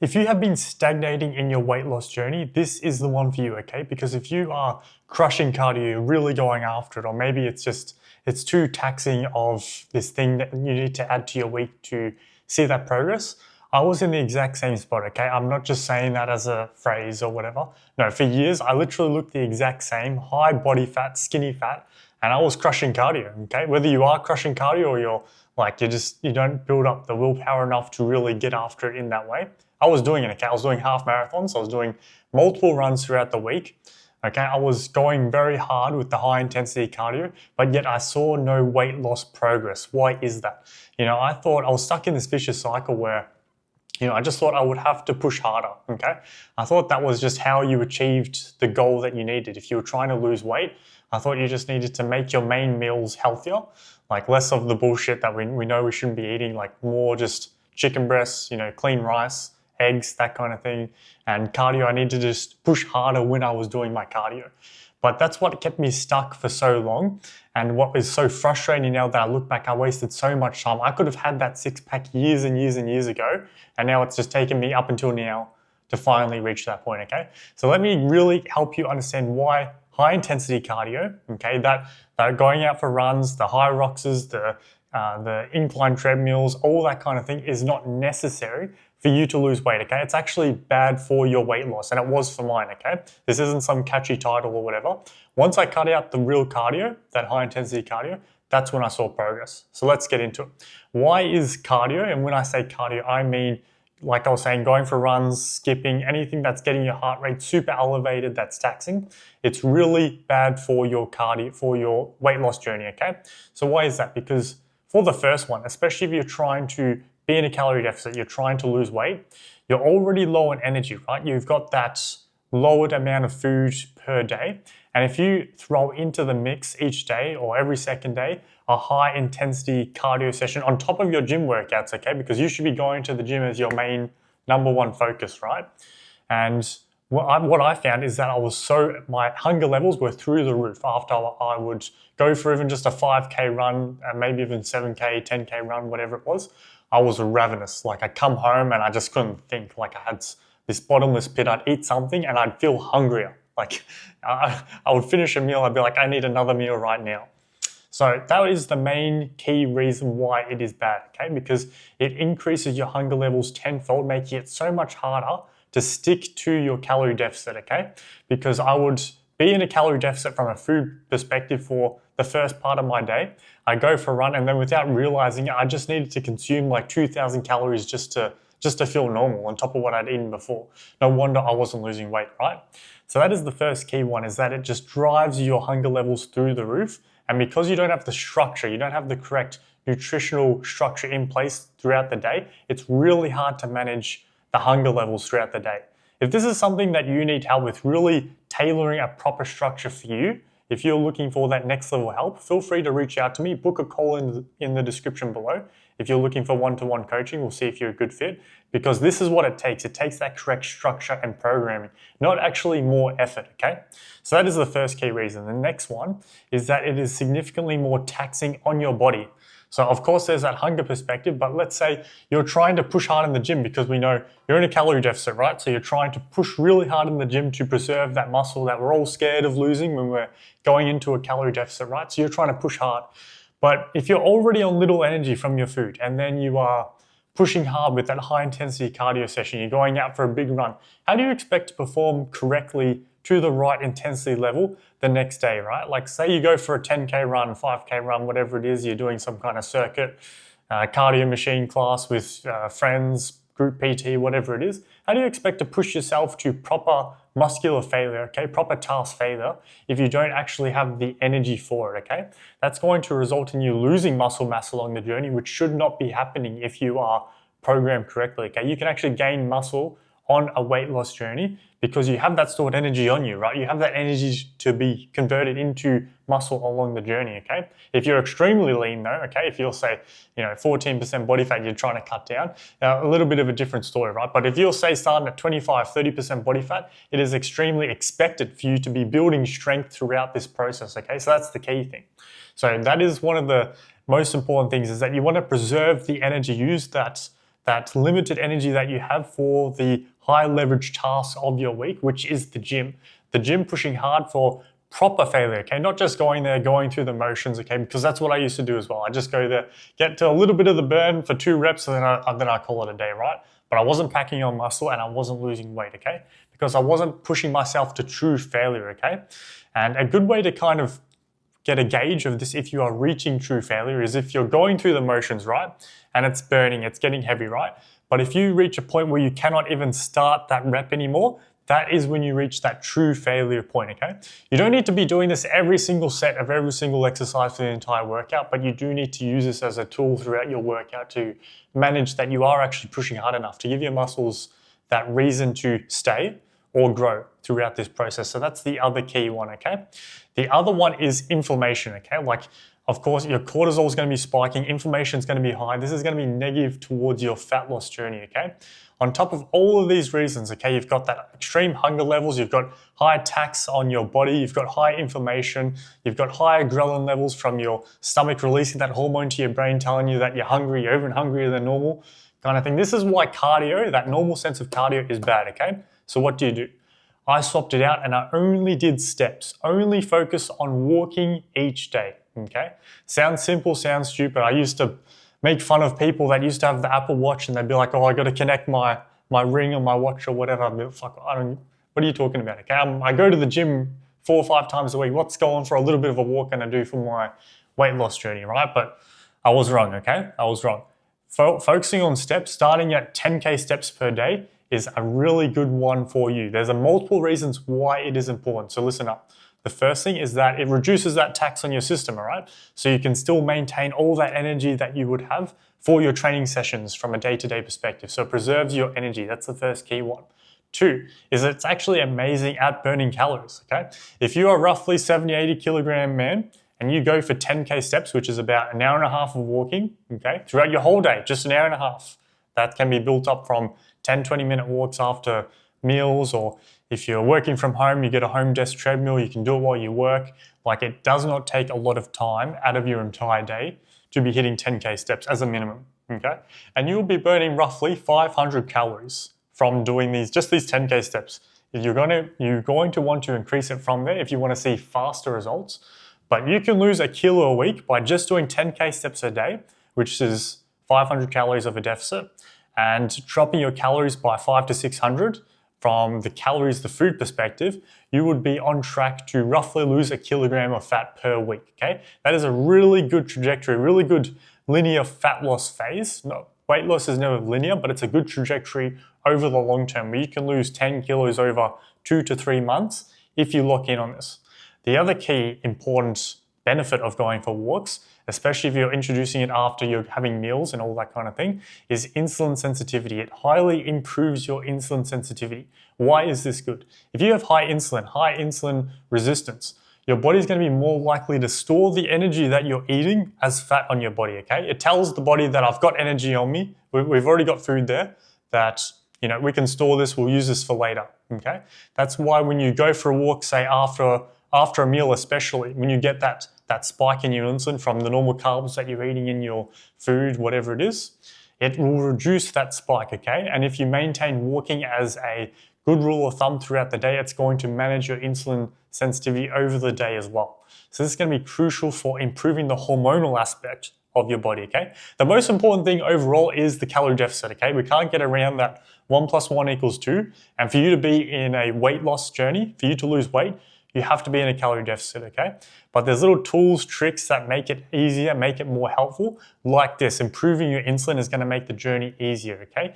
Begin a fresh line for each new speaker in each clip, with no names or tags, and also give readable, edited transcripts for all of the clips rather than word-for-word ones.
If you have been stagnating in your weight loss journey, this is the one for you, okay? Because if you are crushing cardio, you're really going after it, or maybe it's too taxing of this thing that you need to add to your week to see that progress. I was in the exact same spot, okay? I'm not just saying that as a phrase or whatever. No, for years, I literally looked the exact same, high body fat, skinny fat, and I was crushing cardio, okay? Whether you are crushing cardio or you don't build up the willpower enough to really get after it in that way. I was doing it, okay? I was doing half marathons. I was doing multiple runs throughout the week. Okay, I was going very hard with the high intensity cardio, but yet I saw no weight loss progress. Why is that? I thought I was stuck in this vicious cycle where I just thought I would have to push harder, okay? I thought that was just how you achieved the goal that you needed. If you were trying to lose weight, I thought you just needed to make your main meals healthier, like less of the bullshit that we know we shouldn't be eating, like more just chicken breasts, clean rice, eggs, that kind of thing. And cardio, I need to just push harder when I was doing my cardio. But that's what kept me stuck for so long. And what is so frustrating now that I look back, I wasted so much time. I could have had that six pack years and years and years ago. And now it's just taken me up until now to finally reach that point, okay? So let me really help you understand why high intensity cardio, okay, that going out for runs, the high roxes, the incline treadmills, all that kind of thing is not necessary for you to lose weight, okay? It's actually bad for your weight loss, and it was for mine, okay? This isn't some catchy title or whatever. Once I cut out the real cardio, that high intensity cardio, that's when I saw progress. So let's get into it. Why is cardio, and when I say cardio, I mean, like I was saying, going for runs, skipping, anything that's getting your heart rate super elevated, that's taxing, it's really bad for your cardio, for your weight loss journey, okay? So why is that? Because for the first one, especially if you're trying to be in a calorie deficit, you're trying to lose weight, you're already low in energy, right? You've got that lowered amount of food per day. And if you throw into the mix each day or every second day, a high intensity cardio session on top of your gym workouts, okay? Because you should be going to the gym as your main number one focus, right? And what I found is that my hunger levels were through the roof after I would go for even just a 5K run, maybe even 7K, 10K run, whatever it was. I was ravenous. Like I'd come home and I just couldn't think. Like I had this bottomless pit. I'd eat something and I'd feel hungrier. Like I would finish a meal. I'd be like, I need another meal right now. So that is the main key reason why it is bad, okay? Because it increases your hunger levels tenfold, making it so much harder to stick to your calorie deficit, okay? Because I would be in a calorie deficit from a food perspective for the first part of my day. I go for a run and then without realizing it, I just needed to consume like 2,000 calories just to feel normal on top of what I'd eaten before. No wonder I wasn't losing weight, right? So that is the first key one, is that it just drives your hunger levels through the roof. And because you don't have the structure, you don't have the correct nutritional structure in place throughout the day, it's really hard to manage the hunger levels throughout the day. If this is something that you need help with, really tailoring a proper structure for you, if you're looking for that next level help, feel free to reach out to me. Book a call in the description below. If you're looking for one-to-one coaching, we'll see if you're a good fit, because this is what it takes. It takes that correct structure and programming, not actually more effort, okay? So that is the first key reason. The next one is that it is significantly more taxing on your body. So of course there's that hunger perspective, but let's say you're trying to push hard in the gym because we know you're in a calorie deficit, right? So you're trying to push really hard in the gym to preserve that muscle that we're all scared of losing when we're going into a calorie deficit, right? So you're trying to push hard. But if you're already on little energy from your food and then you are pushing hard with that high intensity cardio session, you're going out for a big run, how do you expect to perform correctly to the right intensity level the next day, right? Like say you go for a 10K run, 5K run, whatever it is, you're doing some kind of circuit, cardio machine class with friends, group PT, whatever it is. How do you expect to push yourself to proper muscular failure, okay? Proper task failure if you don't actually have the energy for it, okay? That's going to result in you losing muscle mass along the journey, which should not be happening if you are programmed correctly, okay? You can actually gain muscle on a weight loss journey because you have that stored energy on you, right? You have that energy to be converted into muscle along the journey, okay? If you're extremely lean though, okay, if you'll say, 14% body fat you're trying to cut down, a little bit of a different story, right? But if you'll say starting at 25, 30% body fat, it is extremely expected for you to be building strength throughout this process, okay? So that's the key thing. So that is one of the most important things, is that you want to preserve the energy, use that that limited energy that you have for the high leverage task of your week, which is the gym. The gym pushing hard for proper failure, okay? Not just going there, going through the motions, okay? Because that's what I used to do as well. I just go there, get to a little bit of the burn for 2 reps, and then I call it a day, right? But I wasn't packing on muscle and I wasn't losing weight, okay? Because I wasn't pushing myself to true failure, okay? And a good way to kind of get a gauge of this if you are reaching true failure is if you're going through the motions, right? And it's burning, it's getting heavy, right? But if you reach a point where you cannot even start that rep anymore, that is when you reach that true failure point, okay? You don't need to be doing this every single set of every single exercise for the entire workout, but you do need to use this as a tool throughout your workout to manage that you are actually pushing hard enough to give your muscles that reason to stay or grow throughout this process. So that's the other key one, okay? The other one is inflammation, okay? Like, of course, your cortisol is going to be spiking, inflammation is going to be high. This is going to be negative towards your fat loss journey, okay? On top of all of these reasons, okay, you've got that extreme hunger levels, you've got high tax on your body, you've got high inflammation, you've got higher ghrelin levels from your stomach releasing that hormone to your brain telling you that you're hungry, you're even hungrier than normal kind of thing. This is why cardio, that normal sense of cardio is bad, okay? So what do? I swapped it out and I only did steps, only focus on walking each day, okay? Sounds simple, sounds stupid. I used to make fun of people that used to have the Apple Watch and they'd be like, oh, I got to connect my ring or my watch or whatever. I'd be like, fuck, what are you talking about? Okay, I go to the gym 4 or 5 times a week. What's going for a little bit of a walk and I do for my weight loss journey, right? But I was wrong, okay? I was wrong. Focusing on steps, starting at 10K steps per day is a really good one for you. There's multiple reasons why it is important, so listen up. The first thing is that it reduces that tax on your system, all right? So you can still maintain all that energy that you would have for your training sessions from a day-to-day perspective. So it preserves your energy. That's the first key one. 2 is it's actually amazing at burning calories, okay? If you are roughly 70, 80 kilogram man and you go for 10K steps, which is about an hour and a half of walking, okay, throughout your whole day, just an hour and a half, that can be built up from 10, 20-minute walks after meals, or if you're working from home, you get a home desk treadmill, you can do it while you work. Like, it does not take a lot of time out of your entire day to be hitting 10K steps as a minimum, okay? And you'll be burning roughly 500 calories from doing these 10K steps. You're going to want to increase it from there if you want to see faster results. But you can lose 1 kilo a week by just doing 10K steps a day, which is 500 calories of a deficit, and dropping your calories by 500 to 600 from the calories, the food perspective, you would be on track to roughly lose 1 kilogram of fat per week, okay? That is a really good trajectory, really good linear fat loss phase. No, weight loss is never linear, but it's a good trajectory over the long term where you can lose 10 kilos over 2 to 3 months if you lock in on this. The other key important benefit of going for walks, especially if you're introducing it after you're having meals and all that kind of thing, is insulin sensitivity. It highly improves your insulin sensitivity. Why is this good? If you have high insulin resistance, your body's going to be more likely to store the energy that you're eating as fat on your body, okay? It tells the body that I've got energy on me, we've already got food there, that we can store this, we'll use this for later, okay? That's why when you go for a walk, say after a meal especially, when you get that spike in your insulin from the normal carbs that you're eating in your food, whatever it is, it will reduce that spike, okay? And if you maintain walking as a good rule of thumb throughout the day, it's going to manage your insulin sensitivity over the day as well. So this is going to be crucial for improving the hormonal aspect of your body, okay? The most important thing overall is the calorie deficit, okay? We can't get around that 1 + 1 = 2. And for you to be in a weight loss journey, for you to lose weight, you have to be in a calorie deficit, okay? But there's little tools, tricks that make it easier, make it more helpful, like this. Improving your insulin is going to make the journey easier, okay?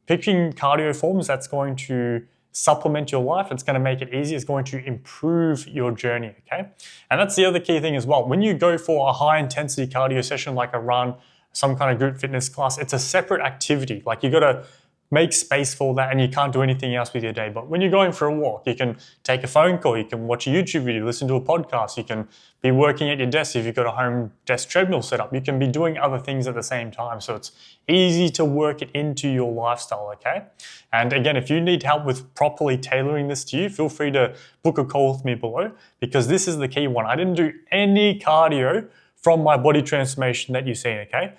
Picking cardio forms that's going to supplement your life, it's going to make it easier, it's going to improve your journey, okay? And that's the other key thing as well. When you go for a high intensity cardio session like a run, some kind of group fitness class, it's a separate activity. Like, you got to make space for that and you can't do anything else with your day. But when you're going for a walk, you can take a phone call, you can watch a YouTube video, listen to a podcast, you can be working at your desk if you've got a home desk treadmill set up. You can be doing other things at the same time. So it's easy to work it into your lifestyle, okay? And again, if you need help with properly tailoring this to you, feel free to book a call with me below, because this is the key one. I didn't do any cardio from my body transformation that you've seen, okay?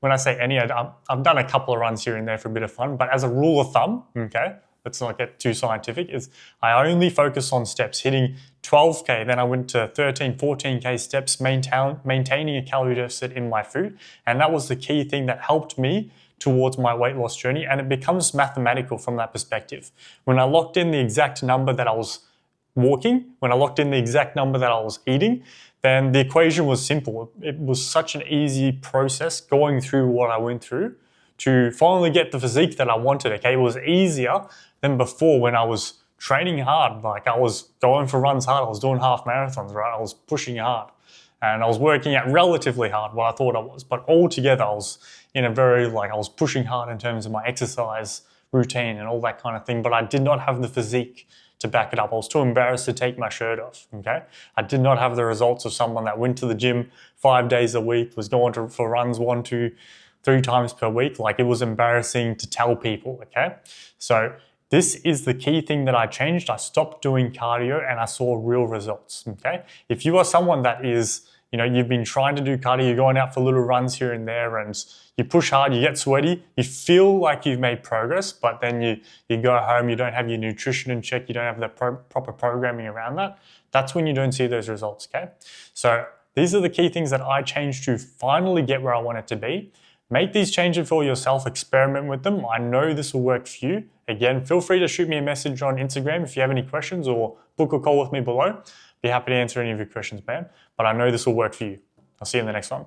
when I say any, I've done a couple of runs here and there for a bit of fun, but as a rule of thumb, okay, let's not get too scientific, is I only focus on steps, hitting 12K, then I went to 13, 14K steps, maintaining a calorie deficit in my food. And that was the key thing that helped me towards my weight loss journey. And it becomes mathematical from that perspective. When I locked in the exact number that I was walking, when I locked in the exact number that I was eating, then the equation was simple. It was such an easy process going through what I went through to finally get the physique that I wanted, okay? It was easier than before when I was training hard. Like I was going for runs hard, I was doing half marathons, right? I was pushing hard and I was working out relatively hard, what I thought I was. But altogether, I was in a very, I was pushing hard in terms of my exercise routine and all that kind of thing, but I did not have the physique to back it up. I was too embarrassed to take my shirt off, okay? I did not have the results of someone that went to the gym 5 days a week, was going for runs 1, 2, 3 times per week. Like it was embarrassing to tell people, okay? So this is the key thing that I changed. I stopped doing cardio and I saw real results, okay? If you are someone that is, you've been trying to do cardio, you're going out for little runs here and there and you push hard, you get sweaty, you feel like you've made progress, but then you go home, you don't have your nutrition in check, you don't have the proper programming around that, that's when you don't see those results, okay? So these are the key things that I changed to finally get where I wanted to be. Make these changes for yourself, experiment with them. I know this will work for you. Again, feel free to shoot me a message on Instagram if you have any questions or book a call with me below. Be happy to answer any of your questions, man. But I know this will work for you. I'll see you in the next one.